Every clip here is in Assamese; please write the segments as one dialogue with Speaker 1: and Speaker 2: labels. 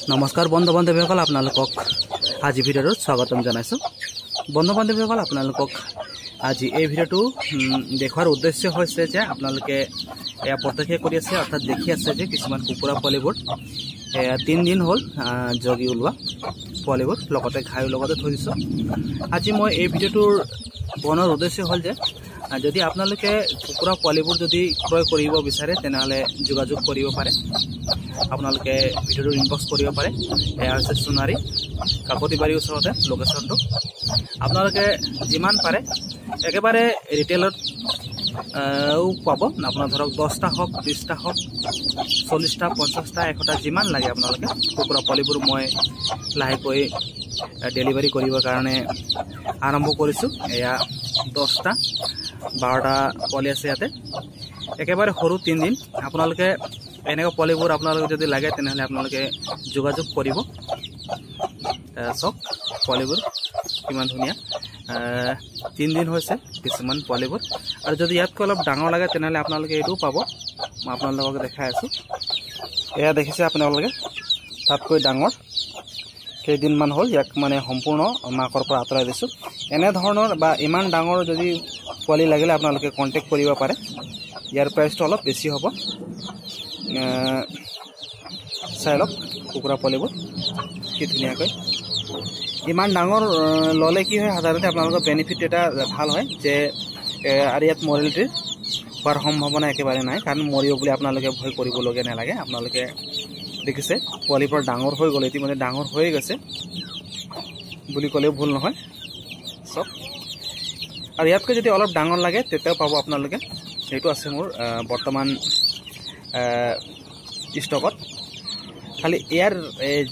Speaker 1: নমস্কাৰ বন্ধু বান্ধৱীসকল, আপোনালোকক আজি ভিডিঅ'টোত স্বাগতম জনাইছোঁ। বন্ধু বান্ধৱীসকল, আপোনালোকক আজি এই ভিডিঅ'টো দেখুৱাৰ উদ্দেশ্য হৈছে যে আপোনালোকে এয়া প্ৰত্যক্ষ কৰি আছে, অৰ্থাৎ দেখি আছে যে কিছুমান কুকুৰা পোৱালিবোৰ 3 দিন হ'ল জগি ওলোৱা পোৱালিবোৰ লগতে ঘাইৰ লগতে থৈ দিছোঁ। আজি মই এই ভিডিঅ'টোৰ বনোৱাৰ উদ্দেশ্য হ'ল যে যদি আপোনালোকে কুকুৰা পোৱালিবোৰ যদি ক্ৰয় কৰিব বিচাৰে তেনেহ'লে যোগাযোগ কৰিব পাৰে। আপোনালোকে ভিডিঅ'টো ইনবক্স কৰিব পাৰে। এয়া হৈছে সোণাৰী কাকতিবাৰীৰ ওচৰতে লোকেশ্যনটো। আপোনালোকে যিমান পাৰে একেবাৰে ৰিটেইলত পাব। আপোনাৰ ধৰক 10টা হওক, 20টা হওক, 40টা, 50টা, 100টা যিমান লাগে আপোনালোকে কুকুৰা পোৱালিবোৰ মই লাহেকৈ ডেলিভাৰী কৰিবৰ কাৰণে আৰম্ভ কৰিছোঁ। এয়া 10টা 12টা পোৱালি আছে ইয়াতে, একেবাৰে সৰু 3 দিন। আপোনালোকে এনেকুৱা পোৱালিবোৰ আপোনালোকে যদি লাগে তেনেহ'লে আপোনালোকে যোগাযোগ কৰিব। চাওক পোৱালিবোৰ কিমান ধুনীয়া, 3 দিন হৈছে কিছুমান পোৱালিবোৰ। আৰু যদি ইয়াতকৈ অলপ ডাঙৰ লাগে তেনেহ'লে আপোনালোকে এইটোও পাব। মই আপোনালোকক দেখাই আছোঁ। এয়া দেখিছে আপোনালোকে, তাতকৈ ডাঙৰ কেইদিনমান হ'ল ইয়াক মানে সম্পূৰ্ণ মাকৰ পৰা আঁতৰাই দিছোঁ। এনেধৰণৰ বা ইমান ডাঙৰ যদি পোৱালি লাগিলে আপোনালোকে কণ্টেক্ট কৰিব পাৰে। ইয়াৰ প্ৰাইচটো অলপ বেছি হ'ব। চাই লওক কুকুৰা পোৱালিবোৰ কি ধুনীয়াকৈ। ইমান ডাঙৰ ল'লে কি হয়, সাধাৰণতে আপোনালোকৰ বেনিফিট এটা ভাল হয় যে আৰু ইয়াত মৰিলিটিৰ হোৱাৰ সম্ভাৱনা একেবাৰে নাই, কাৰণ মৰিব বুলি আপোনালোকে ভয় কৰিবলগীয়া নালাগে। আপোনালোকে দেখিছে পোৱালিৰ পৰা ডাঙৰ হৈ গ'ল, ইতিমধ্যে ডাঙৰ হৈয়ে গৈছে বুলি ক'লেও ভুল নহয়। চব আৰু ইয়াতকৈ যদি অলপ ডাঙৰ লাগে তেতিয়াও পাব আপোনালোকে। সেইটো আছে মোৰ বৰ্তমান ষ্টকত। খালি ইয়াৰ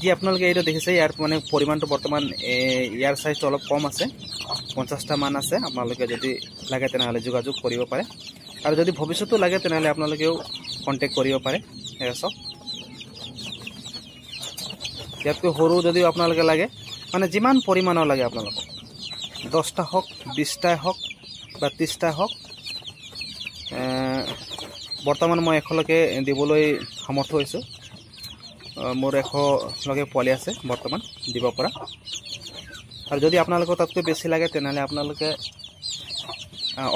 Speaker 1: যি আপোনালোকে এইটো দেখিছে, ইয়াৰ মানে পৰিমাণটো বৰ্তমান ইয়াৰ চাইজটো অলপ কম আছে, 50টা মান আছে। আপোনালোকে যদি লাগে তেনেহ'লে যোগাযোগ কৰিব পাৰে। আৰু যদি ভৱিষ্যতো লাগে তেনেহ'লে আপোনালোকেও কণ্টেক্ট কৰিব পাৰে। চব ইয়াতকৈ সৰু যদিও আপোনালোকে লাগে, মানে যিমান পৰিমাণৰ লাগে আপোনালোকক, 10টা হওক, 20টাই হওক বা 30টা হওক, বৰ্তমান মই 100লৈকে দিবলৈ সমৰ্থ হৈছোঁ। মোৰ 100লৈকে পোৱালি আছে বৰ্তমান দিব পৰা। আৰু যদি আপোনালোকৰ তাতকৈ বেছি লাগে তেনেহ'লে আপোনালোকে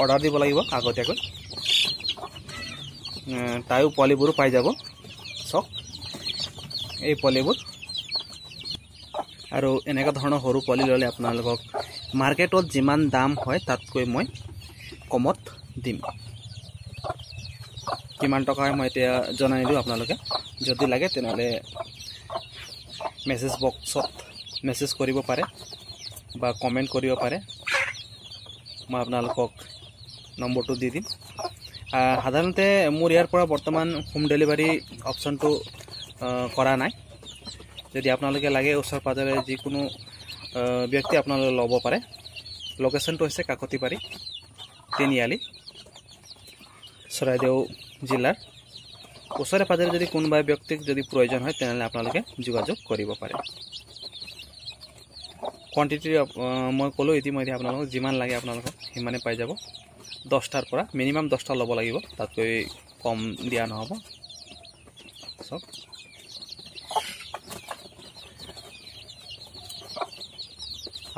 Speaker 1: অৰ্ডাৰ দিব লাগিব আগতীয়াকৈ। তাইও পোৱালিবোৰো পাই যাব। চাওক এই পোৱালিবোৰ। আৰু এনেকুৱা ধৰণৰ সৰু পোৱালি ল'লে আপোনালোকক মাৰ্কেটত যিমান দাম হয় তাতকৈ মই কমত দিম। কিমান টকা হয় মই এতিয়া জনাই দিওঁ আপোনালোকে। যদি লাগে তেনেহ'লে মেছেজ বক্সত মেছেজ কৰিব পাৰে বা কমেণ্ট কৰিব পাৰে। মই আপোনালোকক নম্বৰটো দি দিম। সাধাৰণতে মোৰ ইয়াৰ পৰা বৰ্তমান হোম ডেলিভাৰী অপশ্যনটো কৰা নাই। যদি আপোনালোকে লাগে ওচৰ পাজৰে যিকোনো ব্যক্তি আপোনালোকে ল'ব পাৰে। লোকেশ্যনটো হৈছে কাকতিবাৰী, তিনিআলি, চৰাইদেউ জিলাৰ। ওচৰে পাজৰে যদি কোনোবা ব্যক্তিক যদি প্ৰয়োজন হয় তেনেহ'লে আপোনালোকে যোগাযোগ কৰিব পাৰে। কোৱান্টিটি মই ক'লোঁ ইতিমধ্যে আপোনালোকক, যিমান লাগে আপোনালোকক সিমানে পাই যাব। 10টাৰ পৰা মিনিমাম 10টা ল'ব লাগিব, তাতকৈ কম দিয়া নহ'ব। চব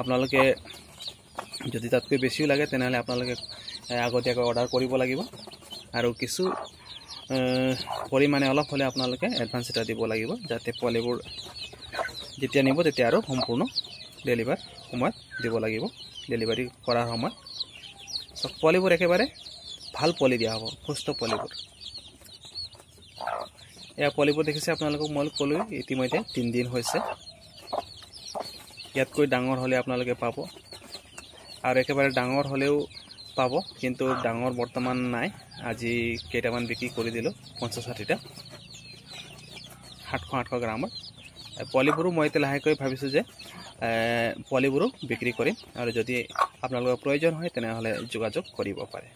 Speaker 1: আপোনালোকে যদি তাতকৈ বেছিও লাগে তেনেহ'লে আপোনালোকে আগতীয়াকৈ অৰ্ডাৰ কৰিব লাগিব। আৰু কিছু পৰিমাণে অলপ হ'লে আপোনালোকে এডভান্স এটা দিব লাগিব, যাতে পোৱালিবোৰ যেতিয়া নিব তেতিয়া আৰু সম্পূৰ্ণ ডেলিভাৰ সময়ত দিব লাগিব। ডেলিভাৰী কৰাৰ সময়ত চব পোৱালিবোৰ একেবাৰে ভাল পোৱালি দিয়া হ'ব, সুস্থ পোৱালিবোৰ। এয়া পোৱালিবোৰ দেখিছে আপোনালোকক মই ক'লোঁ ইতিমধ্যে 3 দিন হৈছে। ইয়াতকৈ ডাঙৰ হ'লে আপোনালোকে পাব, আৰু একেবাৰে ডাঙৰ হ'লেও পাব, কিন্তু ডাঙৰ বৰ্তমান নাই। আজি কেইটামান বিক্ৰী কৰি দিলোঁ, 50-60টা, 700-800 গ্ৰামৰ পোৱালিবোৰো। মই এতিয়া লাহেকৈ ভাবিছোঁ যে পোৱালিবোৰো বিক্ৰী কৰিম। আৰু যদি আপোনালোকৰ প্ৰয়োজন হয় তেনেহ'লে যোগাযোগ কৰিব পাৰে।